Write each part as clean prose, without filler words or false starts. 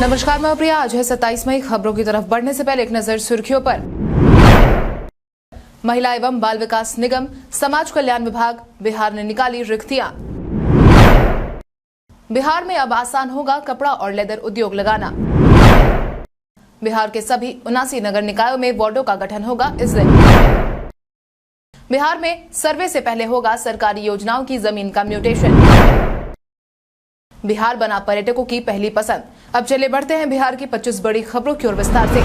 नमस्कार, मैं प्रिया। आज है 27 मई। खबरों की तरफ बढ़ने से पहले एक नजर सुर्खियों पर। महिला एवं बाल विकास निगम, समाज कल्याण विभाग, बिहार ने निकाली रिक्तियां। बिहार में अब आसान होगा कपड़ा और लेदर उद्योग लगाना। बिहार के सभी 79 नगर निकायों में वार्डों का गठन होगा इस दिन। बिहार में सर्वे से पहले होगा सरकारी योजनाओं की जमीन का म्यूटेशन। बिहार बना पर्यटकों की पहली पसंद। अब चले बढ़ते हैं बिहार की 25 बड़ी खबरों की ओर विस्तार से।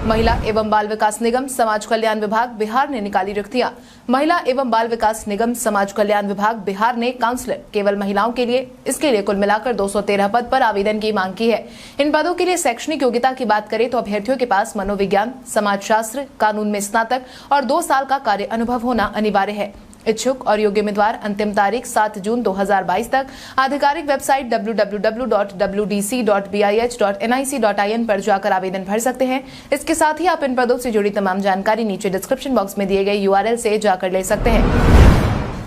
महिला एवं बाल विकास निगम, समाज कल्याण विभाग, बिहार ने निकाली रिक्तियां। महिला एवं बाल विकास निगम, समाज कल्याण विभाग, बिहार ने काउंसलर केवल महिलाओं के लिए, इसके लिए कुल मिलाकर 213 पद पर आवेदन की मांग की है। इन पदों के लिए शैक्षणिक योग्यता की बात करें तो अभ्यर्थियों के पास मनोविज्ञान, समाजशास्त्र, कानून में स्नातक और 2 साल का कार्य अनुभव होना अनिवार्य है। इच्छुक और योग्य उम्मीदवार अंतिम तारीख 7 जून 2022 तक आधिकारिक वेबसाइट www.wdc.bih.nic.in पर जाकर आवेदन भर सकते हैं। इसके साथ ही आप इन पदों से जुड़ी तमाम जानकारी नीचे डिस्क्रिप्शन बॉक्स में दिए गए URL से जाकर ले सकते हैं।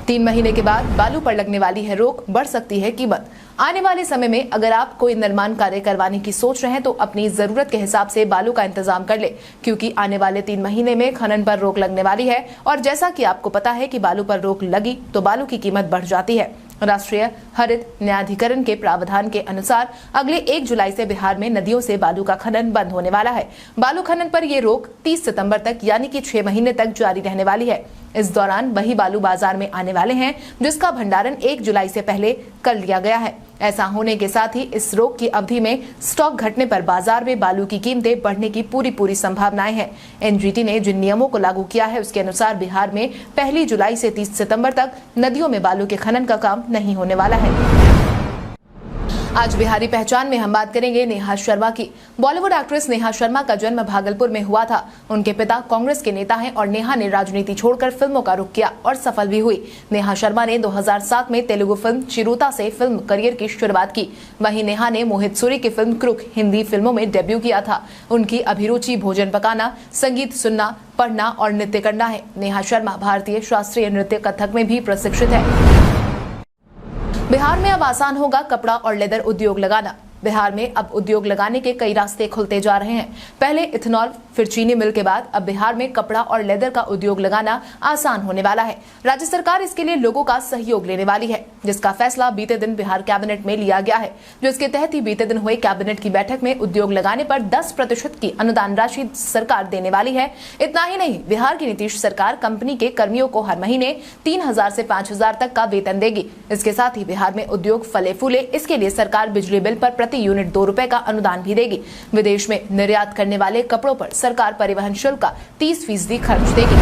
3 महीने के बाद बालू पर लगने वाली है रोक, बढ़ सकती है कीमत। आने वाले समय में अगर आप कोई निर्माण कार्य करवाने की सोच रहे हैं तो अपनी जरूरत के हिसाब से बालू का इंतजाम कर ले, क्योंकि आने वाले 3 महीने में खनन पर रोक लगने वाली है। और जैसा कि आपको पता है कि बालू पर रोक लगी तो बालू की कीमत बढ़ जाती है। राष्ट्रीय हरित न्यायाधिकरण के प्रावधान के अनुसार अगले 1 जुलाई से बिहार में नदियों से बालू का खनन बंद होने वाला है। बालू खनन पर यह रोक 30 सितंबर तक यानी कि 6 महीने तक जारी रहने वाली है। इस दौरान वही बालू बाजार में आने वाले हैं जिसका भंडारण 1 जुलाई से पहले कर लिया गया है। ऐसा होने के साथ ही इस रोक की अवधि में स्टॉक घटने पर बाजार में बालू की कीमतें बढ़ने की पूरी संभावनाएं हैं। एनजीटी ने जिन नियमों को लागू किया है उसके अनुसार बिहार में 1 जुलाई से 30 सितंबर तक नदियों में बालू के खनन का काम नहीं होने वाला है। आज बिहारी पहचान में हम बात करेंगे नेहा शर्मा की। बॉलीवुड एक्ट्रेस नेहा शर्मा का जन्म भागलपुर में हुआ था। उनके पिता कांग्रेस के नेता हैं और नेहा ने राजनीति छोड़कर फिल्मों का रुख किया और सफल भी हुई। नेहा शर्मा ने 2007 में तेलुगु फिल्म चिरुता से फिल्म करियर की शुरुआत की। वहीं नेहा ने मोहित सूरी की फिल्म क्रूक हिंदी फिल्मों में डेब्यू किया था। उनकी अभिरुचि भोजन पकाना, संगीत सुनना, पढ़ना और नृत्य करना है। नेहा शर्मा भारतीय शास्त्रीय नृत्य कथक में भी प्रशिक्षित है। बिहार में अब आसान होगा कपड़ा और लेदर उद्योग लगाना। बिहार में अब उद्योग लगाने के कई रास्ते खुलते जा रहे हैं। पहले इथेनॉल, फिर चीनी मिल के बाद अब बिहार में कपड़ा और लेदर का उद्योग लगाना आसान होने वाला है। राज्य सरकार इसके लिए लोगों का सहयोग लेने वाली है, जिसका फैसला बीते दिन बिहार कैबिनेट में लिया गया है। जिसके तहत ही बीते दिन हुई कैबिनेट की बैठक में उद्योग लगाने पर 10% की अनुदान राशि सरकार देने वाली है। इतना ही नहीं, बिहार की नीतीश सरकार कंपनी के कर्मियों को हर महीने 3000 से 5000 तक का वेतन देगी। इसके साथ ही बिहार में उद्योग फले फूले, इसके लिए सरकार बिजली बिल पर प्रति यूनिट 2 रुपए का अनुदान भी देगी। विदेश में निर्यात करने वाले कपड़ों पर सरकार परिवहन शुल्क का 30% खर्च देगी।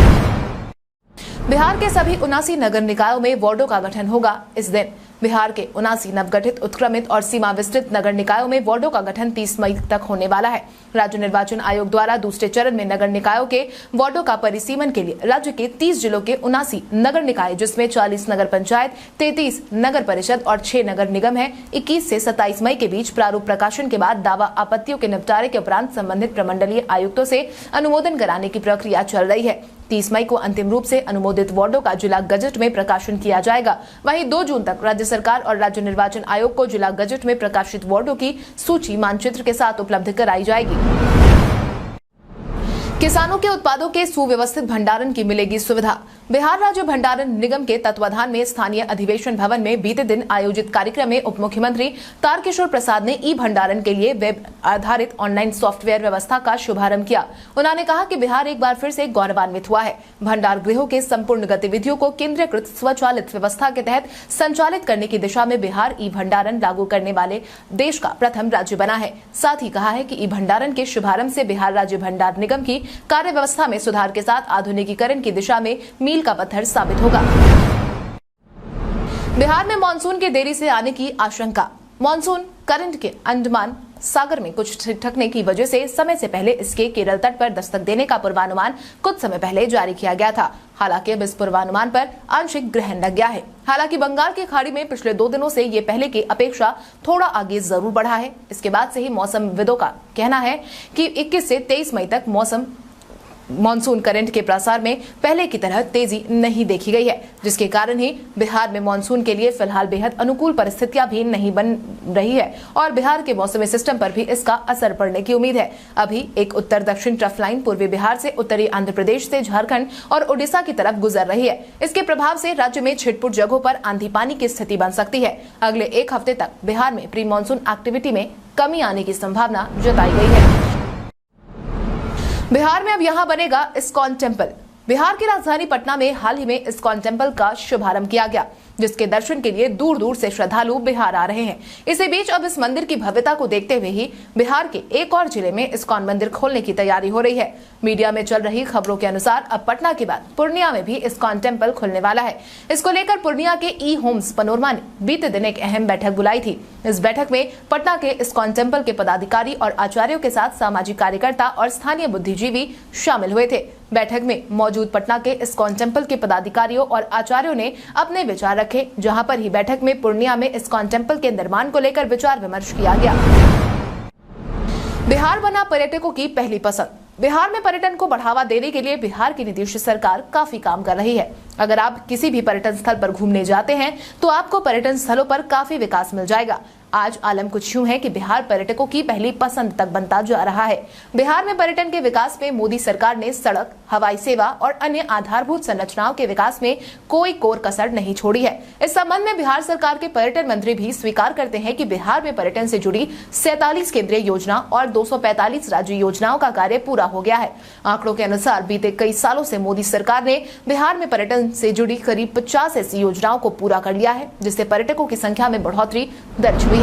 बिहार के सभी 79 नगर निकायों में वार्डों का गठन होगा इस दिन। बिहार के 79 नवगठित, उत्क्रमित और सीमा विस्तृत नगर निकायों में वार्डों का गठन 30 मई तक होने वाला है। राज्य निर्वाचन आयोग द्वारा दूसरे चरण में नगर निकायों के वार्डों का परिसीमन के लिए राज्य के 30 जिलों के 79 नगर निकाय, जिसमें 40 नगर पंचायत, 33 नगर परिषद और 6 नगर निगम है, 21 से 27 मई के बीच प्रारूप प्रकाशन के बाद दावा आपत्तियों के निपटारे के उपरांत संबंधित प्रमंडलीय आयुक्तों से अनुमोदन कराने की प्रक्रिया चल रही है। 30 मई को अंतिम रूप से अनुमोदित वार्डों का जिला गजट में प्रकाशन किया जाएगा। वहीं 2 जून तक राज्य सरकार और राज्य निर्वाचन आयोग को जिला गजट में प्रकाशित वार्डों की सूची मानचित्र के साथ उपलब्ध कराई जाएगी। किसानों के उत्पादों के सुव्यवस्थित भंडारण की मिलेगी सुविधा। बिहार राज्य भंडारण निगम के तत्वाधान में स्थानीय अधिवेशन भवन में बीते दिन आयोजित कार्यक्रम में उप मुख्यमंत्री तारकिशोर प्रसाद ने ई भंडारण के लिए वेब आधारित ऑनलाइन सॉफ्टवेयर व्यवस्था का शुभारंभ किया। उन्होंने कहा कि बिहार एक बार फिर से गौरवान्वित हुआ है। भंडार गृहों के संपूर्ण गतिविधियों को केंद्रीकृत स्वचालित व्यवस्था के तहत संचालित करने की दिशा में बिहार ई भंडारण लागू करने वाले देश का प्रथम राज्य बना है। साथ ही कहा है कि ई भंडारण के शुभारंभ से बिहार राज्य भंडार निगम की कार्य व्यवस्था में सुधार के साथ आधुनिकीकरण की दिशा में मील का पत्थर साबित होगा। बिहार में मानसून के देरी से आने की आशंका। मानसून करंट के अंडमान सागर में कुछ ठिठकने की वजह से समय से पहले इसके केरल तट पर दस्तक देने का पूर्वानुमान कुछ समय पहले जारी किया गया था। हालांकि अब इस पूर्वानुमान पर आंशिक ग्रहण लग गया है। हालांकि बंगाल की खाड़ी में पिछले 2 दिनों से ये पहले की अपेक्षा थोड़ा आगे जरूर बढ़ा है। इसके बाद से ही मौसमविदों का कहना है कि 21 से 23 मई तक मौसम मानसून करंट के प्रसार में पहले की तरह तेजी नहीं देखी गई है, जिसके कारण ही बिहार में मानसून के लिए फिलहाल बेहद अनुकूल परिस्थितियां भी नहीं बन रही है और बिहार के मौसमी सिस्टम पर भी इसका असर पड़ने की उम्मीद है। अभी एक उत्तर दक्षिण ट्रफ लाइन पूर्वी बिहार से उत्तरी आंध्र प्रदेश से झारखंड और ओडिशा की तरफ गुजर रही है। इसके प्रभाव से राज्य में छिटपुट जगहों पर आंधी पानी की स्थिति बन सकती है। अगले एक हफ्ते तक बिहार में प्री मानसून एक्टिविटी में कमी आने की संभावना जताई गई है। बिहार में अब यहां बनेगा इस्कॉन टेम्पल। बिहार की राजधानी पटना में हाल ही में इस्कॉन टेम्पल का शुभारंभ किया गया, जिसके दर्शन के लिए दूर दूर से श्रद्धालु बिहार आ रहे हैं। इसी बीच अब इस मंदिर की भव्यता को देखते हुए ही बिहार के एक और जिले में इस्कॉन मंदिर खोलने की तैयारी हो रही है। मीडिया में चल रही खबरों के अनुसार अब पटना के बाद पूर्णिया में भी इस्कॉन टेम्पल खुलने वाला है। इसको लेकर पूर्णिया के ई होम्स पनोरमा ने बीते दिन एक अहम बैठक बुलाई थी। इस बैठक में पटना के इस्कॉन टेम्पल के पदाधिकारी और आचार्यों के साथ सामाजिक कार्यकर्ता और स्थानीय बुद्धिजीवी शामिल हुए थे। बैठक में मौजूद पटना के इस्कॉन टेम्पल के पदाधिकारियों और आचार्यों ने अपने विचार रखे, जहां पर ही बैठक में पूर्णिया में इस्कॉन टेम्पल के निर्माण को लेकर विचार विमर्श किया गया। बिहार बना पर्यटकों की पहली पसंद। बिहार में पर्यटन को बढ़ावा देने के लिए बिहार की नीतीश सरकार काफी काम कर रही है। अगर आप किसी भी पर्यटन स्थल पर घूमने जाते हैं तो आपको पर्यटन स्थलों पर काफी विकास मिल जाएगा। आज आलम कुछ यूं है कि बिहार पर्यटकों की पहली पसंद तक बनता जा रहा है। बिहार में पर्यटन के विकास में मोदी सरकार ने सड़क, हवाई सेवा और अन्य आधारभूत संरचनाओं के विकास में कोई कोर कसर नहीं छोड़ी है। इस संबंध में बिहार सरकार के पर्यटन मंत्री भी स्वीकार करते हैं कि बिहार में पर्यटन से जुड़ी 47 केंद्रीय योजना और 245 राज्य योजनाओं का कार्य पूरा हो गया है। आंकड़ों के अनुसार बीते कई सालों से मोदी सरकार ने बिहार में पर्यटन से जुड़ी करीब 50 ऐसी योजनाओं को पूरा कर लिया है, जिससे पर्यटकों की संख्या में बढ़ोतरी दर्ज हुई है।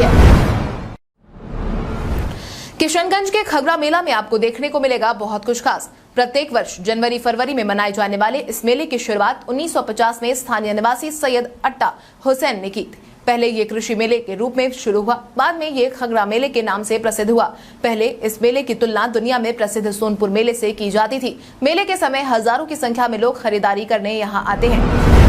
किशनगंज के खगरा मेला में आपको देखने को मिलेगा बहुत कुछ खास। प्रत्येक वर्ष जनवरी फरवरी में मनाए जाने वाले इस मेले की शुरुआत 1950 में स्थानीय निवासी सैयद अट्टा हुसैन ने की थी। पहले ये कृषि मेले के रूप में शुरू हुआ, बाद में ये खगरा मेले के नाम से प्रसिद्ध हुआ। पहले इस मेले की तुलना दुनिया में प्रसिद्ध सोनपुर मेले से की जाती थी। मेले के समय हजारों की संख्या में लोग खरीदारी करने यहाँ आते हैं।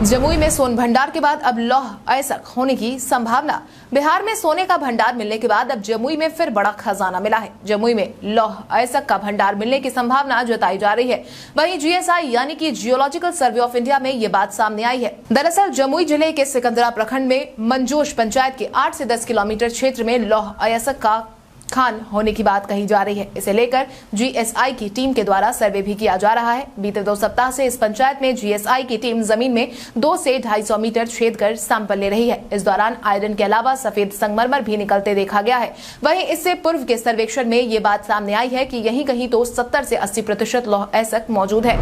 जमुई में सोन भंडार के बाद अब लौह अयस्क होने की संभावना। बिहार में सोने का भंडार मिलने के बाद अब जमुई में फिर बड़ा खजाना मिला है। जमुई में लौह अयस्क का भंडार मिलने की संभावना जताई जा रही है। वहीं जीएसआई यानी कि जियोलॉजिकल सर्वे ऑफ इंडिया में ये बात सामने आई है। दरअसल जमुई जिले के सिकंदरा प्रखंड में मंजोश पंचायत के 8 से 10 किलोमीटर क्षेत्र में लौह अयस्क का खान होने की बात कही जा रही है। इसे लेकर जीएसआई की टीम के द्वारा सर्वे भी किया जा रहा है। बीते 2 सप्ताह से इस पंचायत में जीएसआई की टीम जमीन में 2 से 250 मीटर छेद कर सैंपल ले रही है। इस दौरान आयरन के अलावा सफेद संगमरमर भी निकलते देखा गया है। वहीं इससे पूर्व के सर्वेक्षण में ये बात सामने आई है कि यहीं कहीं तो 70 से 80% लौह अयस्क मौजूद है।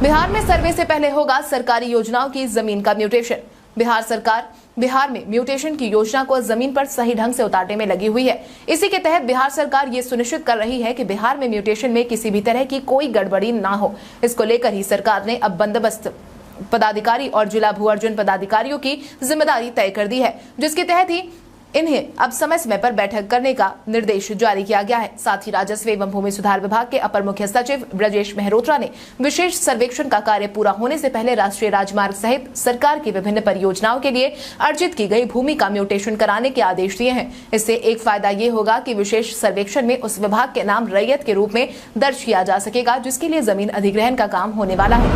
बिहार में सर्वे से पहले होगा सरकारी योजनाओं की जमीन का म्यूटेशन। बिहार सरकार बिहार में म्यूटेशन की योजना को जमीन पर सही ढंग से उतारने में लगी हुई है। इसी के तहत बिहार सरकार ये सुनिश्चित कर रही है कि बिहार में म्यूटेशन में किसी भी तरह की कोई गड़बड़ी ना हो। इसको लेकर ही सरकार ने अब बंदोबस्त पदाधिकारी और जिला भू अर्जुन पदाधिकारियों की जिम्मेदारी तय कर दी है, जिसके तहत ही इन्हें अब समय समय पर बैठक करने का निर्देश जारी किया गया है। साथ ही राजस्व एवं भूमि सुधार विभाग के अपर मुख्य सचिव ब्रजेश मेहरोत्रा ने विशेष सर्वेक्षण का कार्य पूरा होने से पहले राष्ट्रीय राजमार्ग सहित सरकार की विभिन्न परियोजनाओं के लिए अर्जित की गई भूमि का म्यूटेशन कराने के आदेश दिए हैं। इससे एक फायदा ये होगा कि विशेष सर्वेक्षण में उस विभाग के नाम रैयत के रूप में दर्ज किया जा सकेगा, जिसके लिए जमीन अधिग्रहण का काम होने वाला है।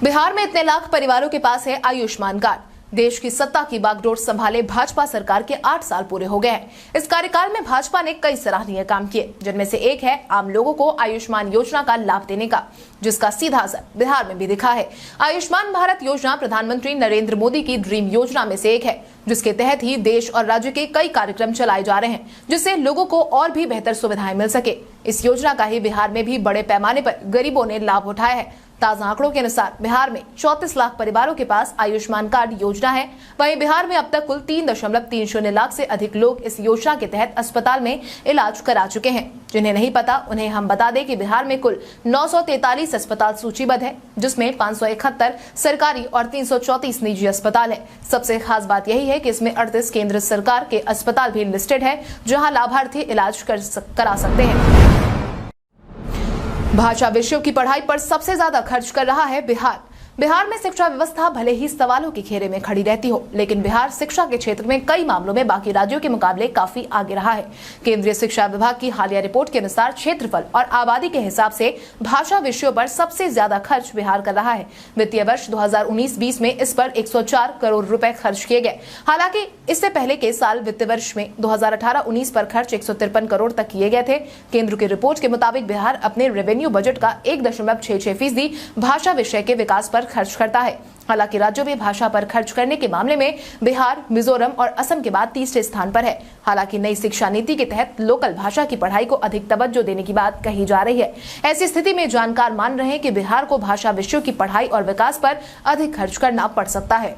बिहार में इतने लाख परिवारों के पास है आयुष्मान कार्ड। देश की सत्ता की बागडोर संभाले भाजपा सरकार के 8 साल पूरे हो गए हैं। इस कार्यकाल में भाजपा ने कई सराहनीय काम किए, जिनमें से एक है आम लोगों को आयुष्मान योजना का लाभ देने का, जिसका सीधा असर बिहार में भी दिखा है। आयुष्मान भारत योजना प्रधानमंत्री नरेंद्र मोदी की ड्रीम योजना में से एक है, जिसके तहत ही देश और राज्य के कई कार्यक्रम चलाए जा रहे हैं, जिससे लोगों को और भी बेहतर सुविधाएं मिल सके। इस योजना का ही बिहार में भी बड़े पैमाने पर गरीबों ने लाभ उठाया है। ताजा आंकड़ों के अनुसार बिहार में 34 लाख परिवारों के पास आयुष्मान कार्ड योजना है। वहीं बिहार में अब तक कुल 3.30 लाख से अधिक लोग इस योजना के तहत अस्पताल में इलाज करा चुके हैं। जिन्हें नहीं पता उन्हें हम बता दें कि बिहार में कुल 943 अस्पताल सूचीबद्ध है, जिसमें 571 सरकारी और 334 निजी अस्पताल है। सबसे खास बात यही है कि इसमें 38 केंद्र सरकार के अस्पताल भी लिस्टेड है, जहां लाभार्थी इलाज करा सकते हैं। भाषा विषयों की पढ़ाई पर सबसे ज्यादा खर्च कर रहा है बिहार। बिहार में शिक्षा व्यवस्था भले ही सवालों के घेरे में खड़ी रहती हो, लेकिन बिहार शिक्षा के क्षेत्र में कई मामलों में बाकी राज्यों के मुकाबले काफी आगे रहा है। केंद्रीय शिक्षा विभाग की हालिया रिपोर्ट के अनुसार क्षेत्रफल और आबादी के हिसाब से भाषा विषयों पर सबसे ज्यादा खर्च बिहार कर रहा है। वित्तीय वर्ष 2019-20 में इस पर 104 करोड़ रुपए खर्च किए गए। हालांकि इससे पहले के साल वित्तीय वर्ष में 2018-19 पर खर्च 153 करोड़ तक किए गए थे। केंद्र की रिपोर्ट के मुताबिक बिहार अपने रेवेन्यू बजट का 1.66% भाषा विषय के विकास पर खर्च करता है। हालांकि राज्यों में भाषा पर खर्च करने के मामले में बिहार, मिजोरम और असम के बाद तीसरे स्थान पर है। हालांकि नई शिक्षा नीति के तहत लोकल भाषा की पढ़ाई को अधिक तवज्जो देने की बात कही जा रही है। ऐसी स्थिति में जानकार मान रहे हैं कि बिहार को भाषा विषयों की पढ़ाई और विकास पर अधिक खर्च करना पड़ सकता है।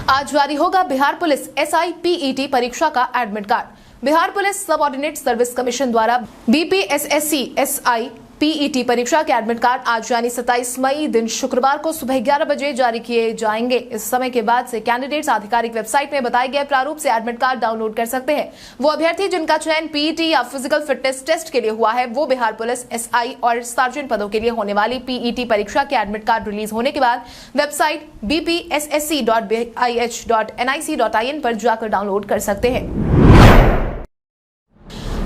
आज जारी होगा बिहार पुलिस SIPET परीक्षा का admit card. Bihar police subordinate service commission द्वारा BPSSC SIPET परीक्षा के एडमिट कार्ड आज यानी 27 मई दिन शुक्रवार को सुबह 11 बजे जारी किए जाएंगे। इस समय के बाद से कैंडिडेट्स आधिकारिक वेबसाइट में बताए गए प्रारूप से एडमिट कार्ड डाउनलोड कर सकते हैं। वो अभ्यर्थी जिनका चयन PET या फिजिकल फिटनेस टेस्ट के लिए हुआ है, वो बिहार पुलिस SI और सार्जेंट पदों के लिए होने वाली PET परीक्षा के एडमिट कार्ड रिलीज होने के बाद वेबसाइट bpssc.bih.nic.in पर जाकर डाउनलोड कर सकते हैं।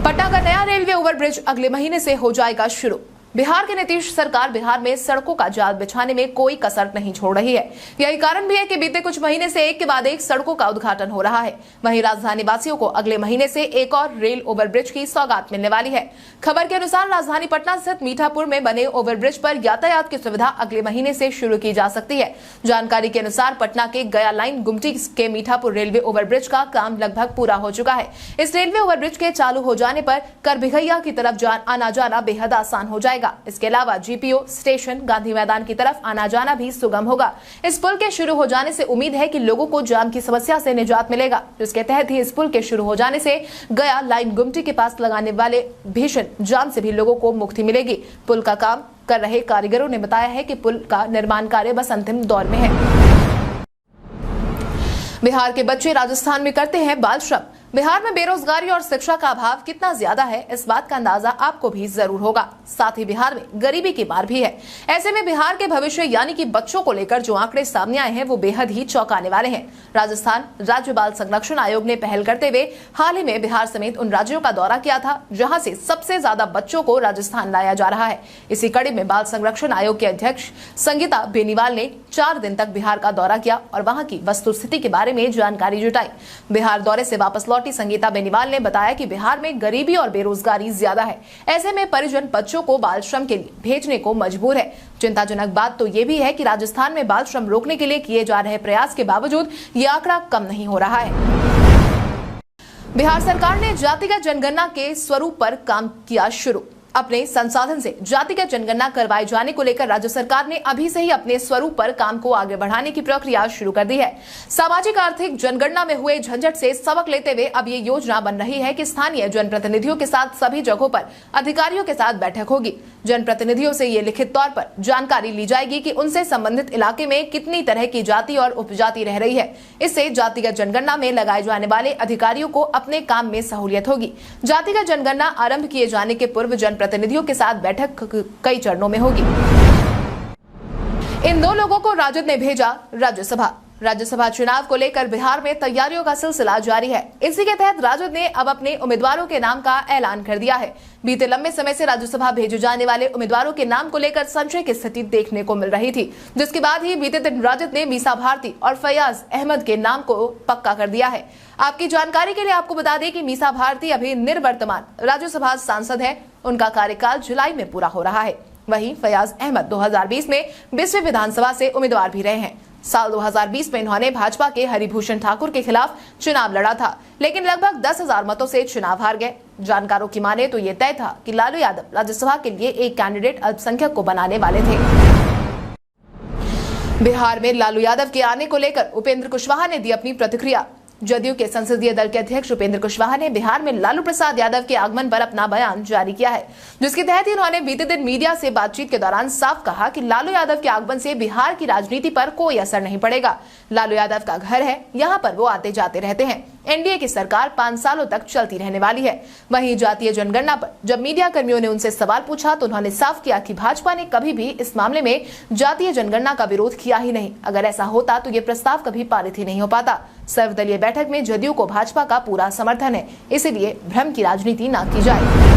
पटना का नया रेलवे ओवरब्रिज अगले महीने से हो जाएगा शुरू। बिहार के नीतीश सरकार बिहार में सड़कों का जाल बिछाने में कोई कसर नहीं छोड़ रही है। यही कारण भी है कि बीते कुछ महीने से एक के बाद एक सड़कों का उद्घाटन हो रहा है। वहीं राजधानी वासियों को अगले महीने से एक और रेल ओवरब्रिज की सौगात मिलने वाली है। खबर के अनुसार राजधानी पटना स्थित मीठापुर में बने ओवरब्रिज पर यातायात की सुविधा अगले महीने से शुरू की जा सकती है। जानकारी के अनुसार पटना के गया लाइन गुमटी के मीठापुर रेलवे ओवरब्रिज का काम लगभग पूरा हो चुका है। इस रेलवे ओवरब्रिज के चालू हो जाने पर करभिघैया की तरफ आना जाना बेहद आसान हो जाएगा। इसके अलावा GPO स्टेशन, गांधी मैदान की तरफ आना जाना भी सुगम होगा। इस पुल के शुरू हो जाने से उम्मीद है कि लोगों को जाम की समस्या से निजात मिलेगा, जिसके तहत ही इस पुल के शुरू हो जाने से गया लाइन गुमटी के पास लगाने वाले भीषण जाम से भी लोगों को मुक्ति मिलेगी। पुल का काम कर रहे कारीगरों ने बताया है कि पुल का निर्माण कार्य बस अंतिम दौर में है। बिहार के बच्चे राजस्थान में करते हैं बाल श्रम। बिहार में बेरोजगारी और शिक्षा का अभाव कितना ज्यादा है, इस बात का अंदाजा आपको भी जरूर होगा। साथ ही बिहार में गरीबी की मार भी है। ऐसे में बिहार के भविष्य यानी कि बच्चों को लेकर जो आंकड़े सामने आए हैं वो बेहद ही चौंकाने वाले हैं। राजस्थान राज्य बाल संरक्षण आयोग ने पहल करते हुए हाल ही में बिहार समेत उन राज्यों का दौरा किया था जहां से सबसे ज्यादा बच्चों को राजस्थान लाया जा रहा है। इसी कड़ी में बाल संरक्षण आयोग के अध्यक्ष संगीता बेनीवाल ने 4 दिन तक बिहार का दौरा किया और वहां की वस्तुस्थिति के बारे में जानकारी जुटाई। बिहार दौरे से वापस संगीता बेनीवाल ने बताया कि बिहार में गरीबी और बेरोजगारी ज्यादा है। ऐसे में परिजन बच्चों को बाल श्रम के लिए भेजने को मजबूर है। चिंताजनक बात तो ये भी है कि राजस्थान में बाल श्रम रोकने के लिए किए जा रहे प्रयास के बावजूद ये आंकड़ा कम नहीं हो रहा है। बिहार सरकार ने जातिगत जनगणना के स्वरूप पर काम किया शुरू। अपने संसाधन से जातिगत जनगणना करवाए जाने को लेकर राज्य सरकार ने अभी से ही अपने स्वरूप पर काम को आगे बढ़ाने की प्रक्रिया शुरू कर दी है। सामाजिक आर्थिक जनगणना में हुए झंझट से सबक लेते हुए अब ये योजना बन रही है कि स्थानीय जनप्रतिनिधियों के साथ सभी जगहों पर अधिकारियों के साथ बैठक होगी। जनप्रतिनिधियों से ये लिखित तौर पर जानकारी ली जाएगी कि उनसे संबंधित इलाके में कितनी तरह की जाति और उपजाति रह रही है। इससे जातिगत जनगणना में लगाए जाने वाले अधिकारियों को अपने काम में सहूलियत होगी। जातिगत जनगणना आरंभ किए जाने के पूर्व जनप्रतिनिधियों के साथ बैठक कई चरणों में होगी। इन 2 लोगों को राजद ने भेजा राज्यसभा। राज्यसभा चुनाव को लेकर बिहार में तैयारियों का सिलसिला जारी है। इसी के तहत राजद ने अब अपने उम्मीदवारों के नाम का ऐलान कर दिया है। बीते लंबे समय से राज्यसभा भेजे जाने वाले उम्मीदवारों के नाम को लेकर संशय की स्थिति देखने को मिल रही थी, जिसके बाद ही बीते दिन राजद ने मीसा भारती और फैयाज अहमद के नाम को पक्का कर दिया है। आपकी जानकारी के लिए आपको बता दें कि मीसा भारती अभी निर्वर्तमान राज्यसभा सांसद है। उनका कार्यकाल जुलाई में पूरा हो रहा है। वहीं फैयाज अहमद 2020 में 20वीं विधानसभा से उम्मीदवार भी रहे हैं। साल 2020 में इन्होंने भाजपा के हरिभूषण ठाकुर के खिलाफ चुनाव लड़ा था, लेकिन लगभग 10,000 मतों से चुनाव हार गए। जानकारों की माने तो ये तय था कि लालू यादव राज्यसभा के लिए एक कैंडिडेट अल्पसंख्यक को बनाने वाले थे। बिहार में लालू यादव के आने को लेकर उपेंद्र कुशवाहा ने दी अपनी प्रतिक्रिया। जदयू के संसदीय दल के अध्यक्ष उपेंद्र कुशवाहा ने बिहार में लालू प्रसाद यादव के आगमन पर अपना बयान जारी किया है, जिसके तहत उन्होंने बीते दिन मीडिया से बातचीत के दौरान साफ कहा कि लालू यादव के आगमन से बिहार की राजनीति पर कोई असर नहीं पड़ेगा। लालू यादव का घर है, यहाँ पर वो आते जाते रहते हैं। एनडीए की सरकार 5 सालों तक चलती रहने वाली है। वहीं जातीय जनगणना पर जब मीडिया कर्मियों ने उनसे सवाल पूछा तो उन्होंने साफ किया कि भाजपा ने कभी भी इस मामले में जातीय जनगणना का विरोध किया ही नहीं। अगर ऐसा होता तो ये प्रस्ताव कभी पारित ही नहीं हो पाता। सर्वदलीय बैठक में जदयू को भाजपा का पूरा समर्थन है, इसीलिए भ्रम की राजनीति न की जाए।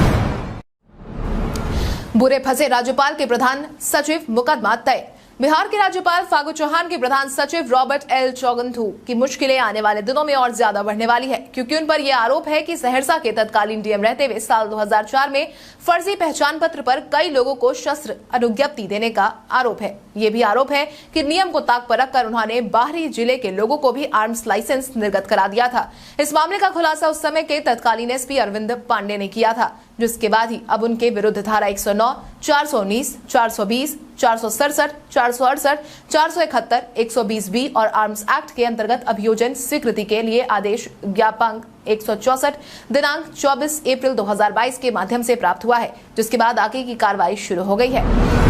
बुरे फंसे राज्यपाल के प्रधान सचिव, मुकदमा तय। बिहार के राज्यपाल फागू चौहान के प्रधान सचिव रॉबर्ट एल चौगंथू की मुश्किलें आने वाले दिनों में और ज्यादा बढ़ने वाली है, क्योंकि उन पर यह आरोप है कि सहरसा के तत्कालीन डीएम रहते हुए साल 2004 में फर्जी पहचान पत्र पर कई लोगों को शस्त्र अनुज्ञप्ति देने का आरोप है। ये भी आरोप है कि नियम को ताक पर रखकर उन्होंने बाहरी जिले के लोगों को भी आर्म्स लाइसेंस निर्गत करा दिया था। इस मामले का खुलासा उस समय के तत्कालीन एसपी अरविंद पांडे ने किया था, जिसके बाद ही अब उनके विरुद्ध धारा 109, 419, 420, 467, 468, 471, 120B और आर्म्स एक्ट के अंतर्गत अभियोजन स्वीकृति के लिए आदेश ज्ञापक 164 दिनांक 24 अप्रैल 2022 के माध्यम से प्राप्त हुआ है, जिसके बाद आगे की कार्रवाई शुरू हो गई है।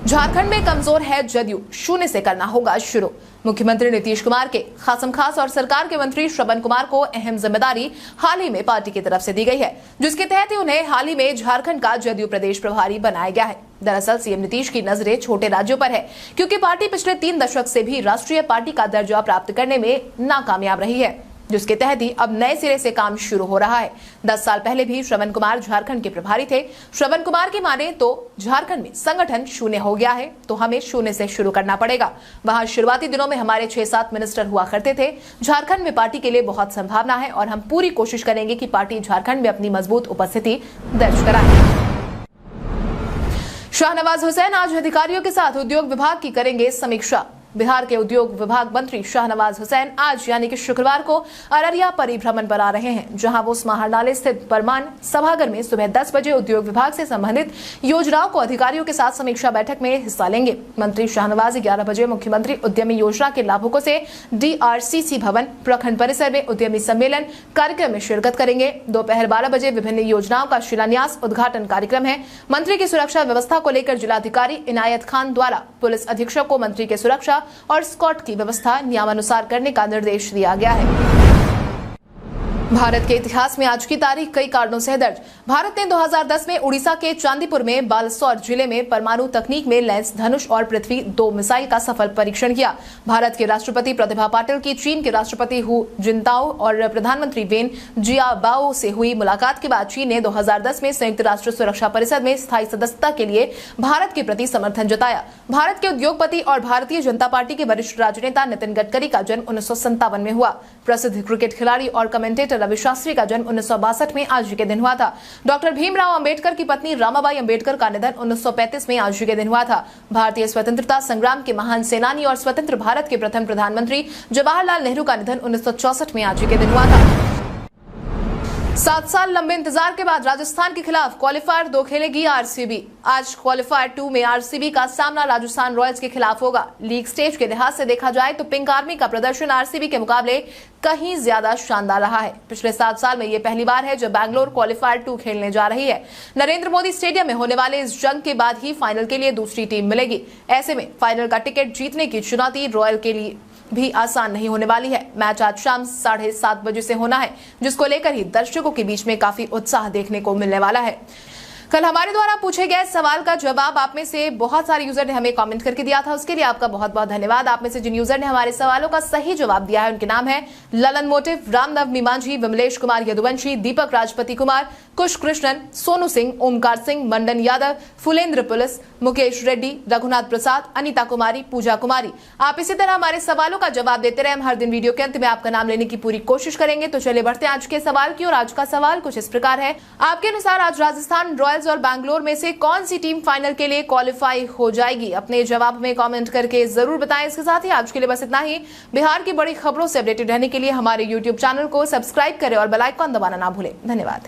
झारखंड में कमजोर है जदयू, शून्य से करना होगा शुरू। मुख्यमंत्री नीतीश कुमार के खासम खास और सरकार के मंत्री श्रवण कुमार को अहम जिम्मेदारी हाल ही में पार्टी की तरफ से दी गई है, जिसके तहत उन्हें हाल ही में झारखंड का जदयू प्रदेश प्रभारी बनाया गया है। दरअसल सीएम नीतीश की नजरें छोटे राज्यों पर है, क्योंकि पार्टी पिछले 3 दशक से भी राष्ट्रीय पार्टी का दर्जा प्राप्त करने में नाकामयाब रही है, जिसके तहत ही अब नए सिरे से काम शुरू हो रहा है। 10 साल पहले भी श्रवण कुमार झारखंड के प्रभारी थे। श्रवण कुमार की माने तो झारखंड में संगठन शून्य हो गया है, तो हमें शून्य से शुरू करना पड़ेगा। वहां शुरुआती दिनों में हमारे 6-7 मिनिस्टर हुआ करते थे। झारखंड में पार्टी के लिए बहुत संभावना है और हम पूरी कोशिश करेंगे कि पार्टी झारखंड में अपनी मजबूत उपस्थिति दर्ज कराए। शाहनवाज हुसैन आज अधिकारियों के साथ उद्योग विभाग की करेंगे समीक्षा। बिहार के उद्योग विभाग मंत्री शाहनवाज हुसैन आज यानी कि शुक्रवार को अररिया परिभ्रमण पर आ रहे हैं, जहां वो समाहरणालय स्थित परमान सभागार में सुबह 10 बजे उद्योग विभाग से संबंधित योजनाओं को अधिकारियों के साथ समीक्षा बैठक में हिस्सा लेंगे। मंत्री शाहनवाज 11 बजे मुख्यमंत्री उद्यमी योजना के लाभुकों से डीआरसीसी भवन प्रखंड परिसर में उद्यमी सम्मेलन कार्यक्रम में शिरकत करेंगे। दोपहर 12 बजे विभिन्न योजनाओं का शिलान्यास उद्घाटन कार्यक्रम है। मंत्री की सुरक्षा व्यवस्था को लेकर जिलाधिकारी इनायत खान द्वारा पुलिस अधीक्षक को मंत्री की सुरक्षा और स्कॉट की व्यवस्था नियमानुसार करने का निर्देश दिया गया है। भारत के इतिहास में आज की तारीख कई कारणों से दर्ज। भारत ने 2010 में उड़ीसा के चांदीपुर में बालासोर जिले में परमाणु तकनीक में लैंस, धनुष और पृथ्वी 2 मिसाइल का सफल परीक्षण किया। भारत के राष्ट्रपति प्रतिभा पाटिल की चीन के राष्ट्रपति हु जिनताओ और प्रधानमंत्री वेन जियाबाओ से हुई मुलाकात के बाद चीन ने 2010 में संयुक्त राष्ट्र सुरक्षा परिषद में स्थायी सदस्यता के लिए भारत के प्रति समर्थन जताया। भारत के उद्योगपति और भारतीय जनता पार्टी के वरिष्ठ राजनेता नितिन गडकरी का जन्म 1957 में हुआ। प्रसिद्ध क्रिकेट खिलाड़ी और कमेंटेटर रवि शास्त्री का जन्म 1962 में आज के दिन हुआ था। डॉक्टर भीमराव अंबेडकर की पत्नी रामाबाई अंबेडकर का निधन 1935 में आज के दिन हुआ था। भारतीय स्वतंत्रता संग्राम के महान सेनानी और स्वतंत्र भारत के प्रथम प्रधानमंत्री जवाहरलाल नेहरू का निधन 1964 में आज के दिन हुआ था। 7 साल लंबे इंतजार के बाद राजस्थान के खिलाफ क्वालिफायर 2 खेलेगी आरसीबी। आज क्वालिफायर 2 में आरसीबी का सामना राजस्थान रॉयल्स के खिलाफ होगा। लीग स्टेज के लिहाज से देखा जाए तो पिंक आर्मी का प्रदर्शन आरसीबी के मुकाबले कहीं ज्यादा शानदार रहा है। पिछले 7 साल में ये पहली बार है जब बैंगलोर क्वालिफायर 2 खेलने जा रही है। नरेंद्र मोदी स्टेडियम में होने वाले इस जंग के बाद ही फाइनल के लिए दूसरी टीम मिलेगी। ऐसे में फाइनल का टिकट जीतने की चुनौती रॉयल के लिए भी आसान नहीं होने वाली है। मैच आज शाम 7:30 बजे से होना है, जिसको लेकर ही दर्शकों के बीच में काफी उत्साह देखने को मिलने वाला है। कल हमारे द्वारा पूछे गए सवाल का जवाब आप में से बहुत सारे यूजर ने हमें कमेंट करके दिया था, उसके लिए आपका बहुत बहुत धन्यवाद। आप में से जिन यूजर ने हमारे सवालों का सही जवाब दिया है उनके नाम है ललन मोटिव, रामनव मीमांझी, विमलेश कुमार यदुवंशी, दीपक राजपति कुमार, कुश कृष्णन, सोनू सिंह, ओमकार सिंह, मंडन यादव, फुलेंद्र पुलिस, मुकेश रेड्डी, रघुनाथ प्रसाद, अनिता कुमारी, पूजा कुमारी। आप इसी तरह हमारे सवालों का जवाब देते रहे। हम हर दिन वीडियो के अंत में आपका नाम लेने की पूरी कोशिश करेंगे। तो चलिए बढ़ते हैं आज के सवाल की ओर। आज का सवाल कुछ इस प्रकार है, आपके अनुसार आज राजस्थान रॉयल्स और बैंगलोर में से कौन सी टीम फाइनल के लिए क्वालिफाई हो जाएगी? अपने जवाब में कमेंट करके जरूर बताएं। इसके साथ ही आज के लिए बस इतना ही। बिहार की बड़ी खबरों से अपडेटेड रहने के लिए हमारे YouTube चैनल को सब्सक्राइब करें और बेल आइकन दबाना ना भूलें। धन्यवाद।